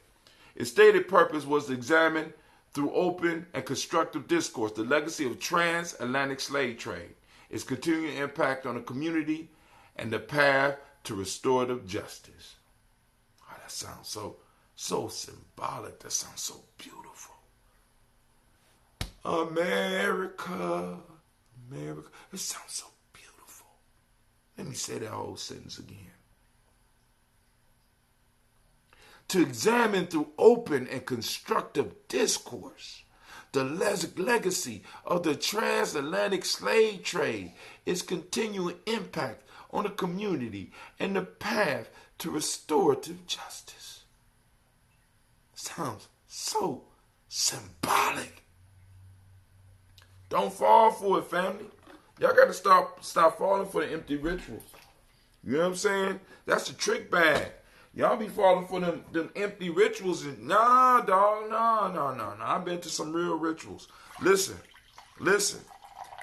[SPEAKER 1] Its stated purpose was to examine through open and constructive discourse the legacy of transatlantic slave trade, its continuing impact on the community, and the path to restorative justice. Oh, that sounds so symbolic. That sounds so beautiful. America. It sounds so beautiful. Let me say that whole sentence again. To examine through open and constructive discourse The legacy of the transatlantic slave trade, its continuing impact on the community, and the path to restorative justice. Sounds so symbolic. Don't fall for it, family. Y'all got to stop falling for the empty rituals. You know what I'm saying? That's the trick bag. Y'all be falling for them empty rituals. And nah, dog, no. I've been to some real rituals. Listen.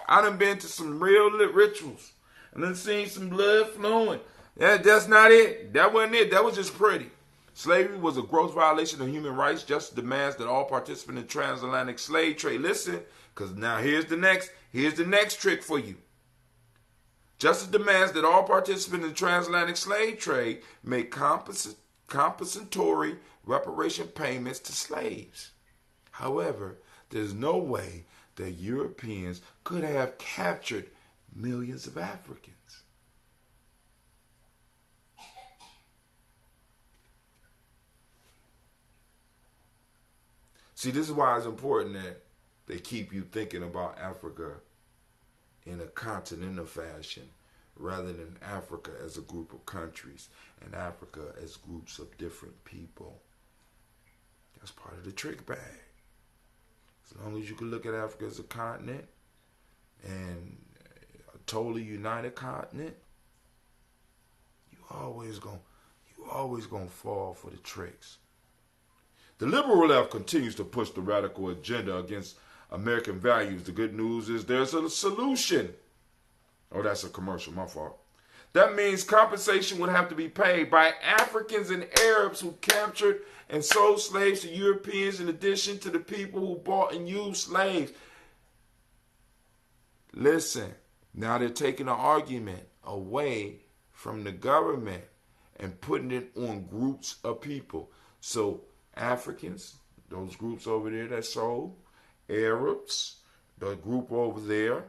[SPEAKER 1] I done been to some real rituals. And then seen some blood flowing. That's not it. That wasn't it. That was just pretty. Slavery was a gross violation of human rights. Justice demands that all participants in the transatlantic slave trade. Listen, because now here's the next trick for you. Justice demands that all participants in the transatlantic slave trade make compensatory reparation payments to slaves. However, there's no way that Europeans could have captured millions of Africans. See, this is why it's important that they keep you thinking about Africa in a continental fashion rather than Africa as a group of countries and Africa as groups of different people. That's part of the trick bag. As long as you can look at Africa as a continent and a totally united continent, you always gonna fall for the tricks. The liberal left continues to push the radical agenda against American values. The good news is there's a solution. Oh, that's a commercial, my fault. That means compensation would have to be paid by Africans and Arabs who captured and sold slaves to Europeans in addition to the people who bought and used slaves. Listen, now they're taking the argument away from the government and putting it on groups of people. So Africans, those groups over there that sold, Arabs, the group over there,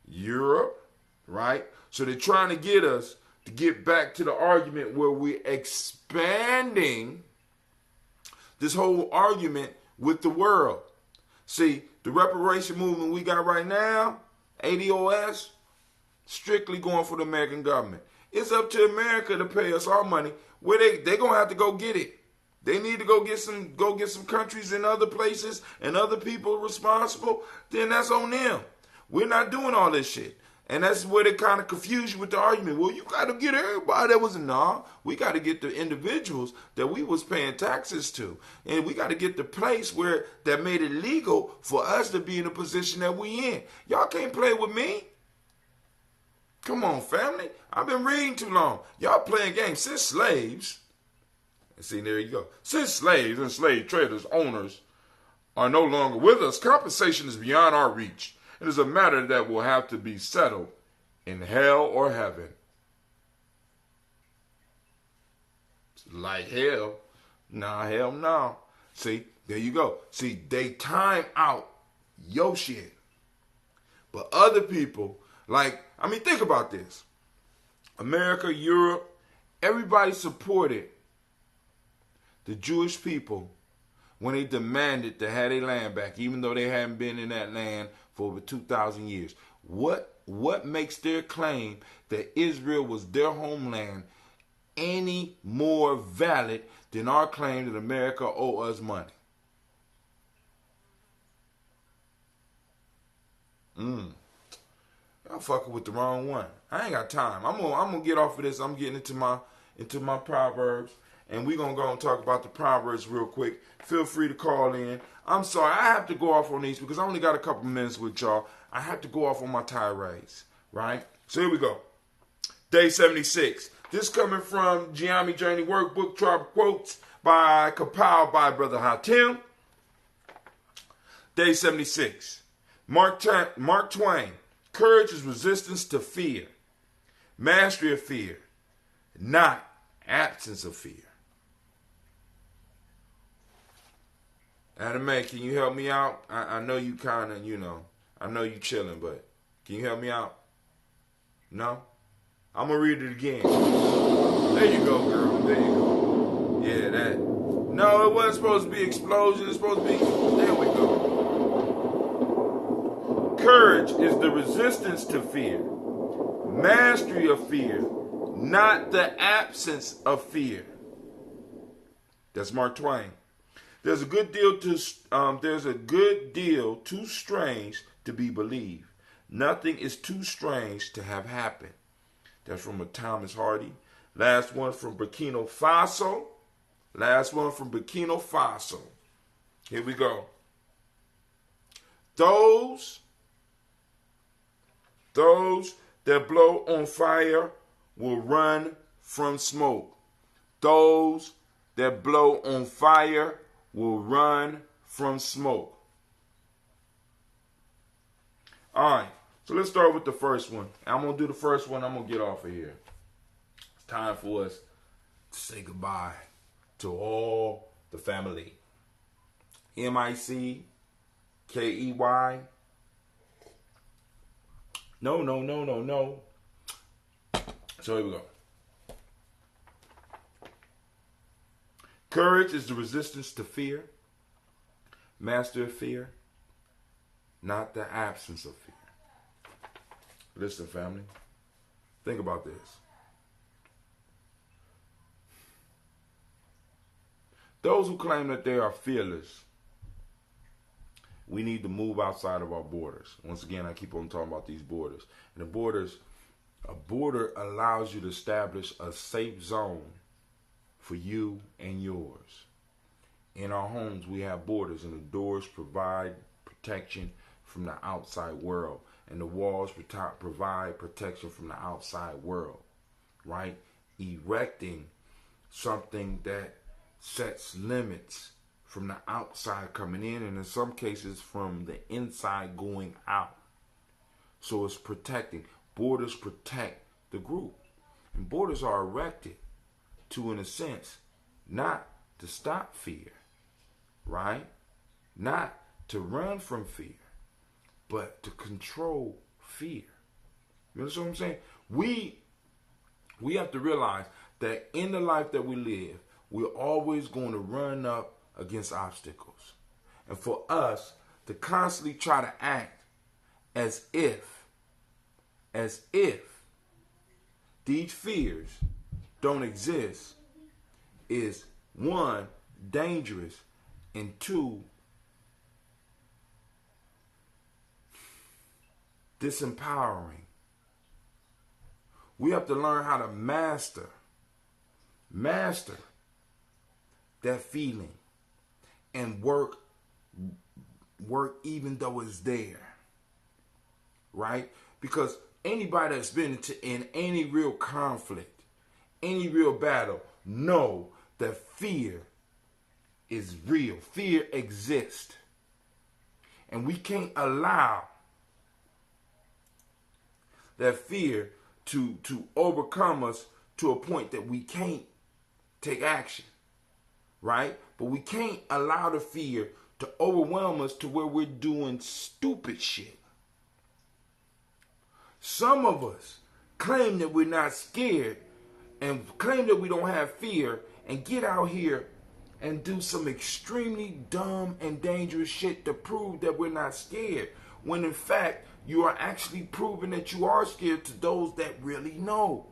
[SPEAKER 1] Europe, right? So they're trying to get us to get back to the argument where we're expanding this whole argument with the world. See, the reparation movement we got right now, ADOS, strictly going for the American government. It's up to America to pay us our money. Where they gonna have to go get it. They need to go get some countries in other places and other people responsible. Then that's on them. We're not doing all this shit. And that's where they kind of confuse you with the argument. Well, you got to get everybody that was we got to get the individuals that we was paying taxes to. And we got to get the place where that made it legal for us to be in the position that we in. Y'all can't play with me. Come on, family. I've been reading too long. Y'all playing games since slaves. And see, there you go. Since slaves and slave traders, owners are no longer with us, compensation is beyond our reach. It is a matter that will have to be settled in hell or heaven. Like hell? Nah, hell no. See, there you go. See, they time out your shit. But other people, think about this. America, Europe, everybody supported the Jewish people when they demanded to have their land back, even though they hadn't been in that land for over 2,000 years. What makes their claim that Israel was their homeland any more valid than our claim that America owe us money? I'm fucking with the wrong one. I ain't got time. I'm gonna get off of this. I'm getting into my Proverbs. And we're going to go and talk about the Proverbs real quick. Feel free to call in. I'm sorry, I have to go off on these because I only got a couple minutes with y'all. I have to go off on my tirades, right? So here we go. Day 76. This coming from Gye-Nyame Journey Workbook, Tribal Quotes compiled by Brother Hatim. Day 76. Mark Twain. Courage is resistance to fear. Mastery of fear, not absence of fear. Anime, can you help me out? I know you kind of, I know you chilling, but can you help me out? No? I'm going to read it again. There you go, girl. There you go. Yeah, that. No, it wasn't supposed to be explosion. It's supposed to be, there we go. Courage is the resistance to fear. Mastery of fear, not the absence of fear. That's Mark Twain. There's a good deal too strange to be believed. Nothing is too strange to have happened. That's from Thomas Hardy. Last one from Burkina Faso. Here we go. Those that blow on fire will run from smoke. Those that blow on fire will run from smoke. All right, so let's start with the first one. I'm going to do the first one. I'm going to get off of here. It's time for us to say goodbye to all the family. MICKEY. No. So here we go. Courage is the resistance to fear. Master of fear, not the absence of fear. Listen, family. Think about this. Those who claim that they are fearless, we need to move outside of our borders. Once again, I keep on talking about these borders. And a border allows you to establish a safe zone for you and yours. In our homes, we have borders, and the doors provide protection from the outside world, and the walls provide protection from the outside world, right? Erecting something that sets limits from the outside coming in, and in some cases from the inside going out. So it's protecting. Borders protect the group. And borders are erected to, in a sense, not to stop fear, right? Not to run from fear, but to control fear. You understand what I'm saying? We have to realize that in the life that we live, we're always going to run up against obstacles. And for us to constantly try to act as if these fears don't exist is, one, dangerous, and two, disempowering. We have to learn how to master that feeling and work even though it's there, right? Because anybody that's been in any real conflict, any real battle, know that fear is real. Fear exists. And we can't allow that fear to overcome us to a point that we can't take action, right? But we can't allow the fear to overwhelm us to where we're doing stupid shit. Some of us claim that we're not scared and claim that we don't have fear and get out here and do some extremely dumb and dangerous shit to prove that we're not scared, when in fact you are actually proving that you are scared to those that really know.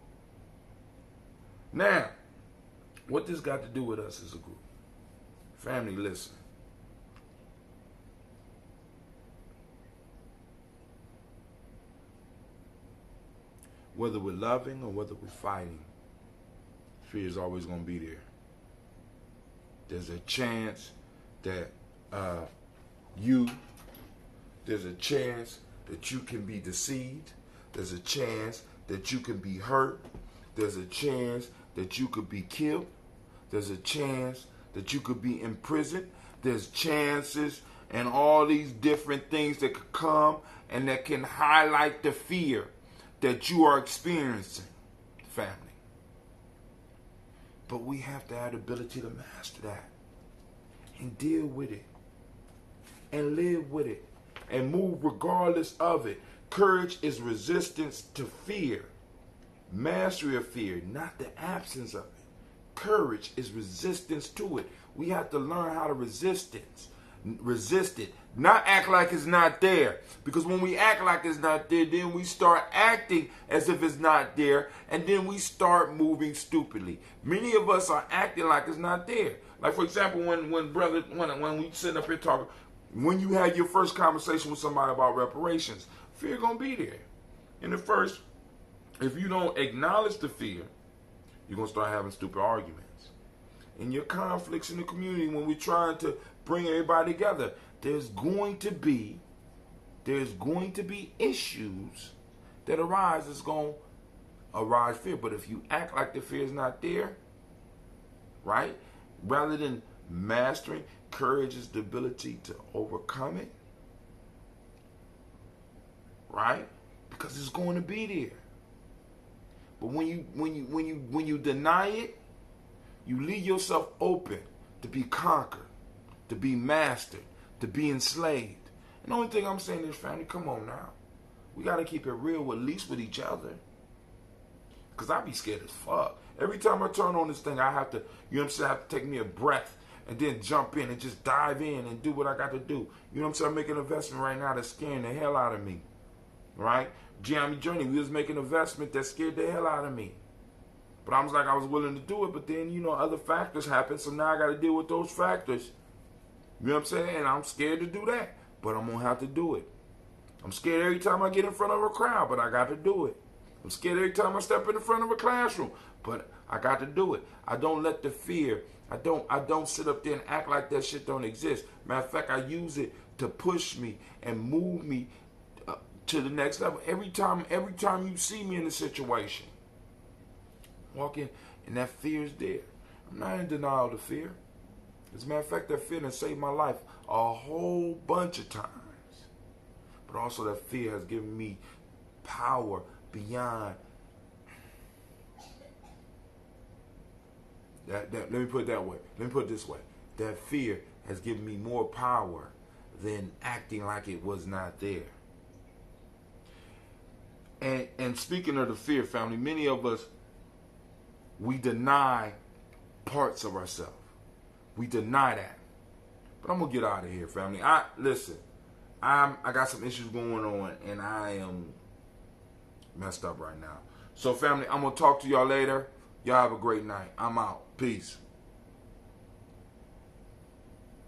[SPEAKER 1] Now, what this got to do with us as a group? Family, listen. Whether we're loving or whether we're fighting, fear is always going to be there. There's a chance that there's a chance that you can be deceived. There's a chance that you can be hurt. There's a chance that you could be killed. There's a chance that you could be in prison. There's chances and all these different things that could come and that can highlight the fear that you are experiencing, family. But we have to have the ability to master that and deal with it and live with it and move regardless of it. Courage is resistance to fear. Mastery of fear, not the absence of it. Courage is resistance to it. We have to learn how to resist it. Resist it. Not act like it's not there. Because when we act like it's not there, then we start acting as if it's not there, and then we start moving stupidly. Many of us are acting like it's not there. Like, for example, when we sit up here talking, when you had your first conversation with somebody about reparations, fear gonna be there. And at first, if you don't acknowledge the fear, you're gonna start having stupid arguments. In your conflicts in the community, when we're trying to bring everybody together, there's going to be issues that arise. It's going to arise fear. But if you act like the fear is not there, right? Rather than mastering, courage is the ability to overcome it, right? Because it's going to be there. But when you deny it, you leave yourself open to be conquered, to be mastered, to be enslaved. And the only thing I'm saying is, family, come on now. We got to keep it real, at least with each other. Because I be scared as fuck. Every time I turn on this thing, I have to, you know what I'm saying, I have to take me a breath and then jump in and just dive in and do what I got to do. You know what I'm saying? I'm making an investment right now that's scaring the hell out of me. Right? Gye-Nyame Journey, we was making an investment that scared the hell out of me. But I was like, I was willing to do it, but then, you know, other factors happened, so now I got to deal with those factors. You know what I'm saying? And I'm scared to do that, but I'm going to have to do it. I'm scared every time I get in front of a crowd, but I got to do it. I'm scared every time I step in the front of a classroom, but I got to do it. I don't let the fear, I don't sit up there and act like that shit don't exist. Matter of fact, I use it to push me and move me to the next level. Every time you see me in a situation, walk in, and that fear is there. I'm not in denial of the fear. As a matter of fact, that fear has saved my life a whole bunch of times. But also that fear has given me power beyond that. Let me put it that way. Let me put it this way. That fear has given me more power than acting like it was not there. And speaking of the fear, family, many of us, we deny parts of ourselves. We deny that. But I'm gonna get out of here, family. I got some issues going on, and I am messed up right now. So, family, I'm gonna talk to y'all later. Y'all have a great night. I'm out. Peace.